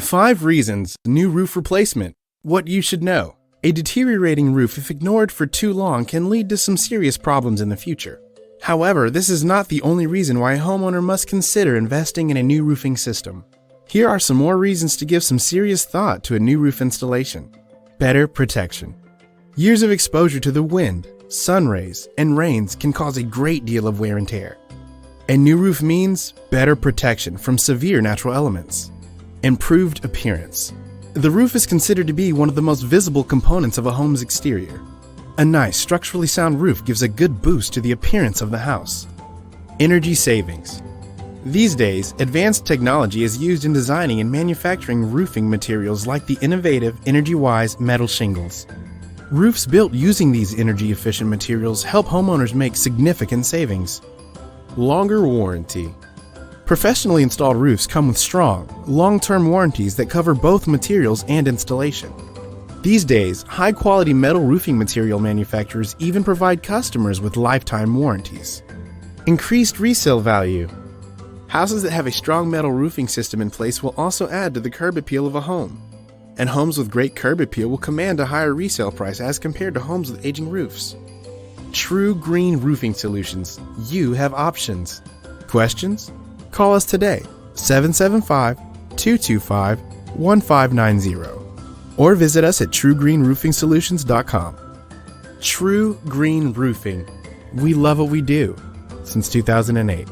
5 reasons new roof replacement. What you should know. A deteriorating roof, if ignored for too long, can lead to some serious problems in the future. However, this is not the only reason why a homeowner must consider investing in a new roofing system. Here are some more reasons to give some serious thought to a new roof installation. Better protection. Years of exposure to the wind, sun rays, and rains can cause a great deal of wear and tear. A new roof means better protection from severe natural elements. Improved appearance. The roof is considered to be one of the most visible components of a home's exterior. A nice, structurally sound roof gives a good boost to the appearance of the house. Energy savings. These days, advanced technology is used in designing and manufacturing roofing materials like the innovative, energy-wise metal shingles. Roofs built using these energy-efficient materials help homeowners make significant savings. Longer warranty. Professionally installed roofs come with strong, long-term warranties that cover both materials and installation. These days, high-quality metal roofing material manufacturers even provide customers with lifetime warranties. Increased resale value. Houses that have a strong metal roofing system in place will also add to the curb appeal of a home. And homes with great curb appeal will command a higher resale price as compared to homes with aging roofs. True Green Roofing Solutions. You have options. Questions? Call us today, 775-225-1590, or visit us at truegreenroofingsolutions.com. True Green Roofing. We love what we do since 2008.